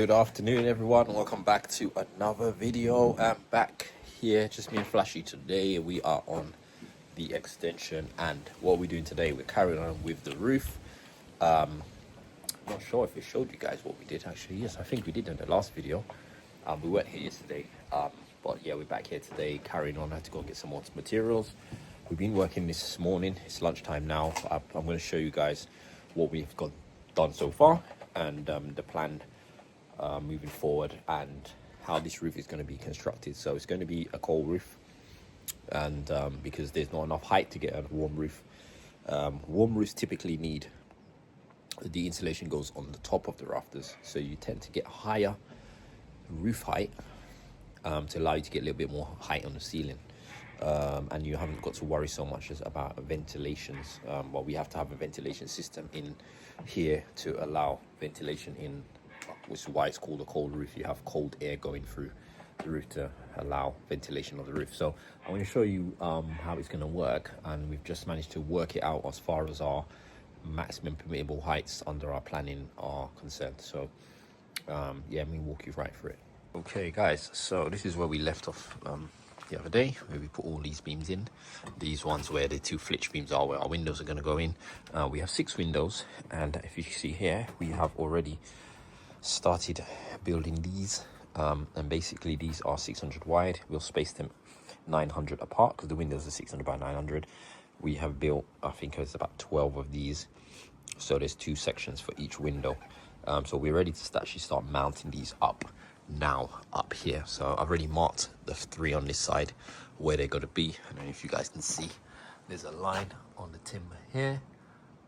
Good afternoon, everyone. Welcome back to another video. I'm back here, just me and Flashy. Today we are on the extension, and what we're doing today, we're carrying on with the roof. I'm not sure if it showed you guys what we did actually. Yes, I think we did in the last video. We weren't here yesterday, but yeah, we're back here today carrying on. I had to go get some more materials. We've been working this morning. It's lunchtime now. I'm going to show you guys what we've done so far, and the plan moving forward, and how this roof is going to be constructed. So it's going to be a cold roof, and because there's not enough height to get a warm roof. Warm roofs typically need the insulation goes on the top of the rafters, so you tend to get higher roof height to allow you to get a little bit more height on the ceiling, and you haven't got to worry so much as about ventilations. Well, we have to have a ventilation system in here to allow ventilation in, which is why it's called a cold roof. You have cold air going through the roof to allow ventilation of the roof. So I'm going to show you how it's going to work, and we've just managed to work it out as far as our maximum permissible heights under our planning are concerned. So yeah, let me walk you right through it. Okay guys, so this is where we left off the other day, where we put all these beams in. These ones where the two flitch beams are, where our windows are going to go in. We have 6 windows, and if you see here, we have already started building these, and basically these are 600 wide. We'll space them 900 apart because the windows are 600 by 900. We have built, I think it's about 12 of these, so there's 2 sections for each window. So we're ready to actually start mounting these up now, up here. So I've already marked the 3 on this side where they're going to be. I don't know if you guys can see, there's a line on the timber here,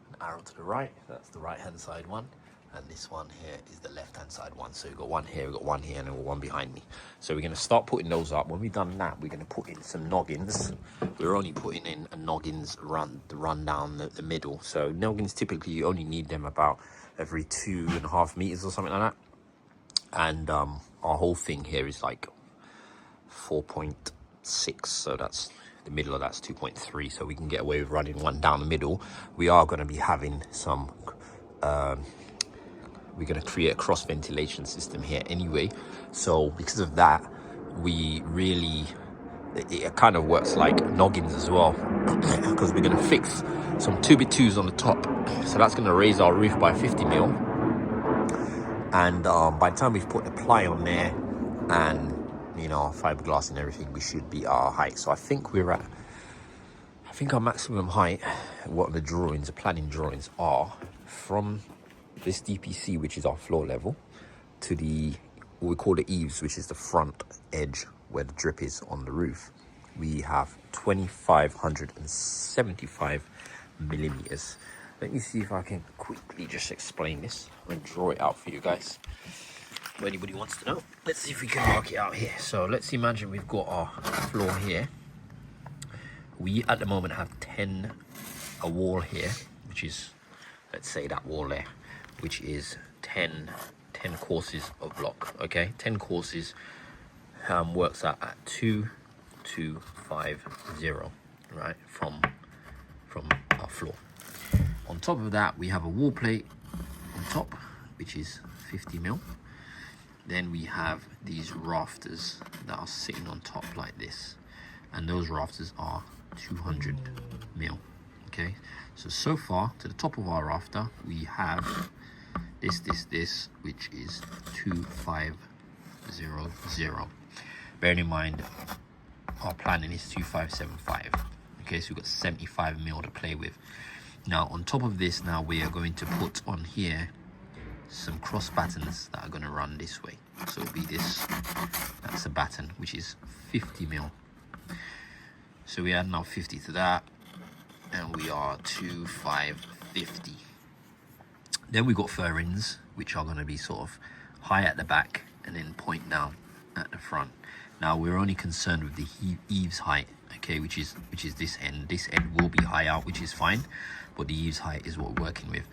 an arrow to the right, that's the right hand side one, and this one here is the left hand side one. So we've got one here, we've got one here, and then one behind me. So we're going to start putting those up. When we've done that, we're going to put in some noggins. We're only putting in a noggins run down the middle. So noggins, typically you only need them about every 2.5 meters or something like that. And our whole thing here is like 4.6, so that's the middle of that's 2.3, so we can get away with running one down the middle. We are going to be having some we're going to create a cross ventilation system here anyway, so because of that, we really, it kind of works like noggins as well, because we're going to fix some 2x2s on the top, so that's going to raise our roof by 50 mil. And by the time we've put the ply on there and, you know, fiberglass and everything, we should be our height. So I think we're at, I think our maximum height, what the drawings, the planning drawings are, from this DPC, which is our floor level, to the, what we call the eaves, which is the front edge where the drip is on the roof. We have 2,575 millimeters. Let me see if I can quickly just explain this and draw it out for you guys. If anybody wants to know, let's see if we can mark it out here. So let's imagine we've got our floor here. We at the moment have a wall here, which is, let's say that wall there, which is 10 courses of block. Okay, 10 courses works out at 2,250, right, from our floor. On top of that, we have a wall plate on top, which is 50 mil. Then we have these rafters that are sitting on top like this, and those rafters are 200 mil. Okay, so far to the top of our rafter, we have this, which is 2,500. Bearing in mind, our planning is 2,575. Okay, so we've got 75 mil to play with. Now on top of this, now we are going to put on here some cross battens that are going to run this way. So it'll be this, that's a batten, which is 50 mil. So we add now 50 to that, and we are 2,550. Then we've got furrings, which are going to be sort of high at the back and then point down at the front. Now we're only concerned with the eaves height, okay, which is this end. This end will be high out, which is fine, but the eaves height is what we're working with.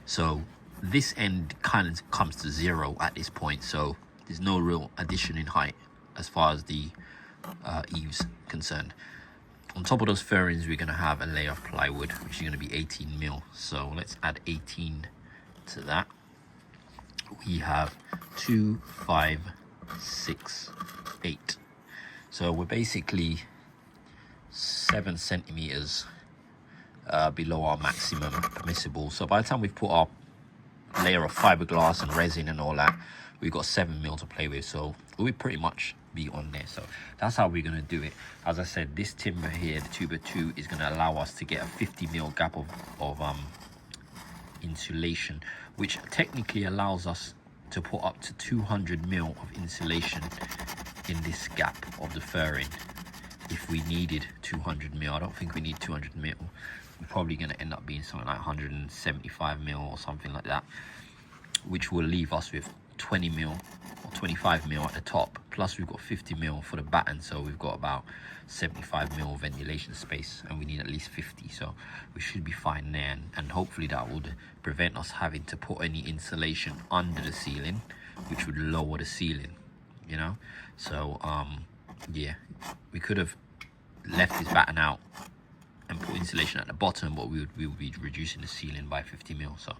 So this end kind of comes to 0 at this point, so there's no real addition in height as far as the eaves concerned. On top of those furrings, we're going to have a layer of plywood, which is going to be 18 mil. So let's add 18 to that. we have 2, 5, 6, 8. So we're basically 7 centimeters below our maximum permissible. So by the time we've put our layer of fiberglass and resin and all that, we've got 7 mil to play with, so we'll pretty much be on there. So that's how we're going to do it. As I said, this timber here, the 2x2, is going to allow us to get a 50 mil gap of insulation, which technically allows us to put up to 200 mil of insulation in this gap of the furring. If we needed 200 mil, I don't think we need 200 mil. We're probably going to end up being something like 175 mil or something like that, which will leave us with 20 mil or 25 mil at the top, plus we've got 50 mil for the batten, so we've got about 75 mil ventilation space, and we need at least 50, so we should be fine there. And hopefully that would prevent us having to put any insulation under the ceiling, which would lower the ceiling, you know. So yeah, we could have left this batten out and put insulation at the bottom, but we would be reducing the ceiling by 50 mil. So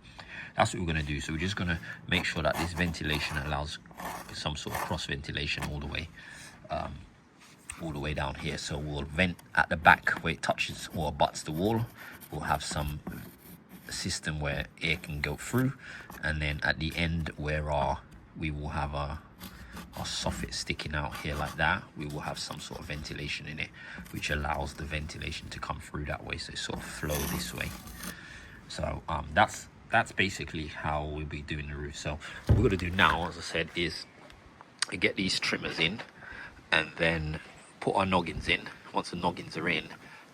that's what we're going to do. So we're just going to make sure that this ventilation allows some sort of cross ventilation all the way down here. So we'll vent at the back where it touches or butts the wall. We'll have some system where air can go through, and then at the end where we will have our soffit sticking out here like that, we will have some sort of ventilation in it, which allows the ventilation to come through that way, so it sort of flow this way. So that's basically how we'll be doing the roof. So what we're going to do now, as I said, is get these trimmers in and then put our noggins in. Once the noggins are in,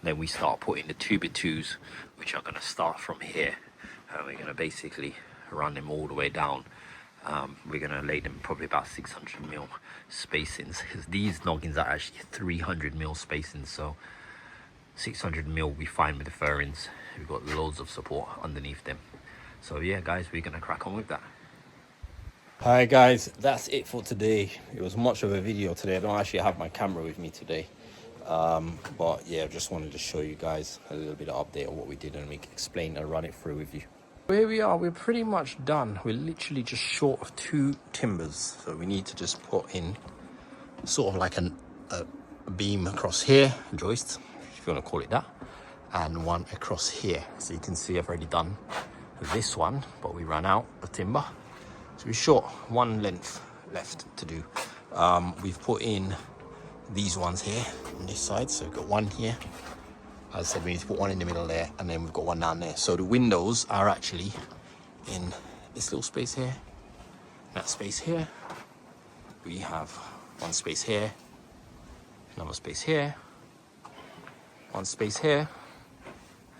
then we start putting the 2x2s, which are going to start from here, and we're going to basically run them all the way down. We're going to lay them probably about 600 mil spacings, because these noggins are actually 300 mil spacings, so 600 mil will be fine with the furrings. We've got loads of support underneath them. So yeah guys, we're going to crack on with that. Hi guys, that's it for today. It was much of a video today. I don't actually have my camera with me today, but yeah, just wanted to show you guys a little bit of update on what we did, and we can explain and run it through with you. Here we are, we're pretty much done. We're literally just short of 2 timbers, so we need to just put in sort of like a beam across here, a joist if you want to call it that, and one across here. So you can see I've already done this one, but we ran out of timber, so we're short 1 length left to do. We've put in these ones here on this side, so we've got one here. As I said, we need to put one in the middle there, and then we've got one down there. So the windows are actually in this little space here, that space here. We have one space here, another space here, one space here,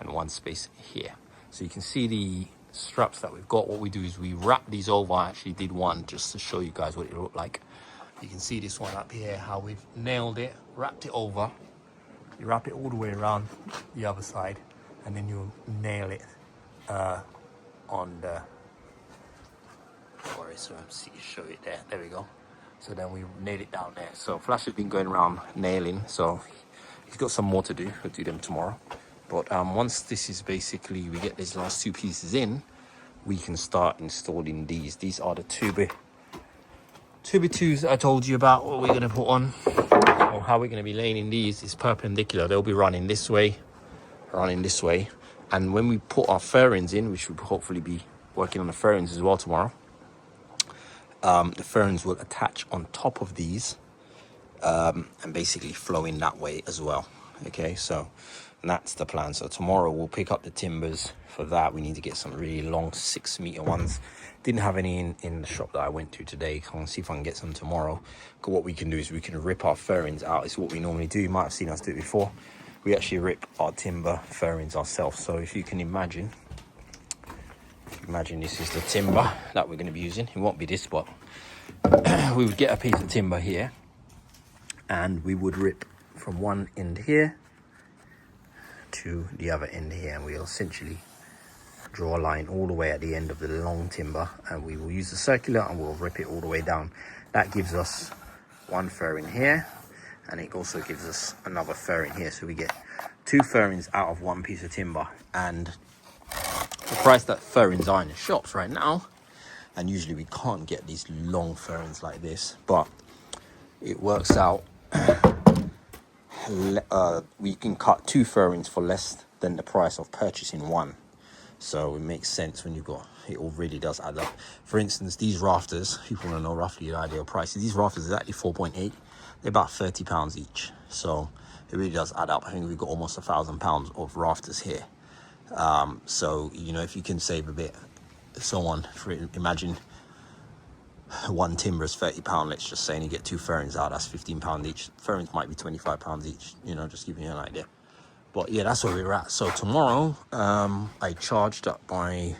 and one space here. So you can see the straps that we've got. What we do is we wrap these over. I actually did one just to show you guys what it looked like. You can see this one up here, how we've nailed it, wrapped it over. You wrap it all the way around the other side, and then you nail it on the. Sorry, so I'm see show it there. There we go. So then we nail it down there. So Flash has been going around nailing, so he's got some more to do. We'll do them tomorrow. But once this is basically, we get these last 2 pieces in, we can start installing these. These are the 2x2s I told you about. What we're going to put on. How we're going to be laying in these is perpendicular. They'll be running this way, and when we put our fairings in, which will hopefully be working on the fairings as well tomorrow, the fairings will attach on top of these and basically flow in that way as well. Okay, so that's the plan. So tomorrow we'll pick up the timbers. For that we need to get some really long 6-meter ones. Didn't have any in the shop that I went to today. I'll see if I can get some tomorrow. Because what we can do is we can rip our fairings out. It's what we normally do. You might have seen us do it before. We actually rip our timber fairings ourselves. So if you can imagine this is the timber that we're going to be using. It won't be this, but we would get a piece of timber here, and we would rip from one end here to the other end here, and we'll essentially draw a line all the way at the end of the long timber, and we will use the circular and we'll rip it all the way down. That gives us one fairing here, and it also gives us another fairing here, so we get 2 fairings out of 1 piece of timber. And the price that fairings are in the shops right now, and usually we can't get these long fairings like this, but it works out. We can cut 2 fairings for less than the price of purchasing one, so it makes sense when you got it. All really does add up. For instance, these rafters, people want to know roughly the ideal prices. These rafters is actually 4.8. They're about £30 each, so it really does add up. I think we've got almost £1,000 of rafters here. So you know, if you can save a bit, so on. For imagine one timber is £30, let's just say, and you get 2 fairings out, that's £15 each. Fairings might be £25 each, you know, just giving you an idea. But yeah, that's where we're at. So tomorrow, I charged up my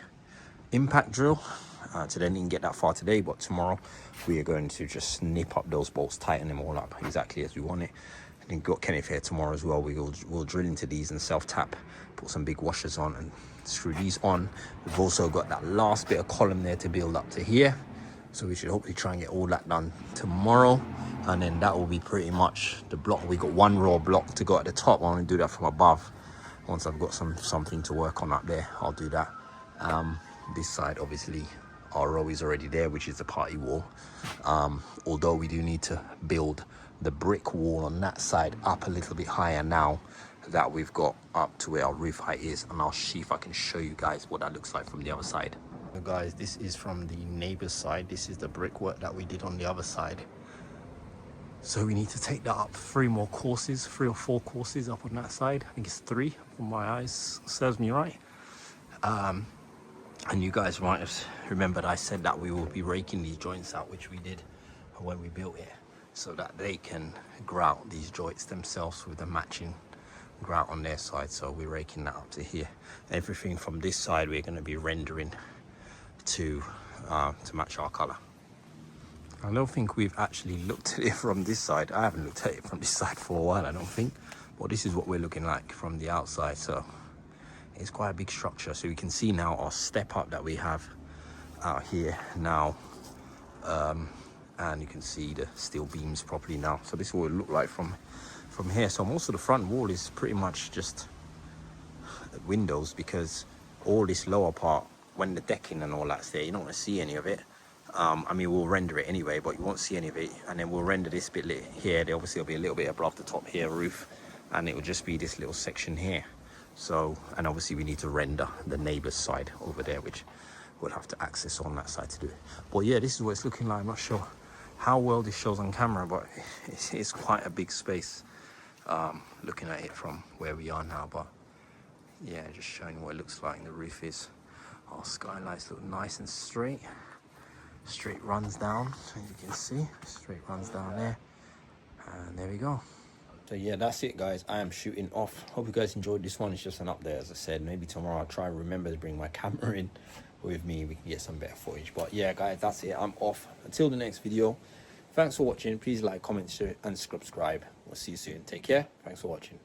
impact drill. Today I didn't get that far today, but tomorrow we are going to just nip up those bolts, tighten them all up exactly as we want it. And then got Kenneth here tomorrow as well. We'll drill into these and self-tap, put some big washers on and screw these on. We've also got that last bit of column there to build up to here. So we should hopefully try and get all that done tomorrow. And then that will be pretty much the block. We got one raw block to go at the top. I want to do that from above. Once I've got something to work on up there, I'll do that. This side, obviously, our row is already there, which is the party wall. Although we do need to build the brick wall on that side up a little bit higher now that we've got up to where our roof height is. And I'll see if I can show you guys what that looks like from the other side. So guys, this is from the neighbor's side. This is the brickwork that we did on the other side. So we need to take that up 3 more courses, 3 or 4 courses up on that side. I think it's 3 from my eyes, serves me right. And you guys might have remembered I said that we will be raking these joints out, which we did when we built it, so that they can grout these joints themselves with the matching grout on their side. So we're raking that up to here. Everything from this side we're going to be rendering to match our color. I don't think we've actually looked at it from this side. I haven't looked at it from this side for a while, I don't think. But this is what we're looking like from the outside. So it's quite a big structure. So you can see now our step up that we have out here now. And you can see the steel beams properly now. So this is what it look like from here. So most of the front wall is pretty much just windows, because all this lower part, when the decking and all that's there, you don't want to see any of it. I mean, we'll render it anyway, but you won't see any of it. And then we'll render this bit here. There obviously will be a little bit above the top here roof, and it will just be this little section here. So, and obviously we need to render the neighbor's side over there, which we'll have to access on that side to do it. But yeah, this is what it's looking like. I'm not sure how well this shows on camera, but it's quite a big space, looking at it from where we are now. But yeah, just showing you what it looks like. The roof is, our skylights look nice and straight runs down, as you can see, straight runs down there, and there we go. So yeah, that's it guys, I am shooting off. Hope you guys enjoyed this one. It's just an update, as I said. Maybe tomorrow I'll try and remember to bring my camera in with me, we can get some better footage. But yeah guys, that's it, I'm off until the next video. Thanks for watching. Please like, comment, share and subscribe. We'll see you soon. Take care. Thanks for watching.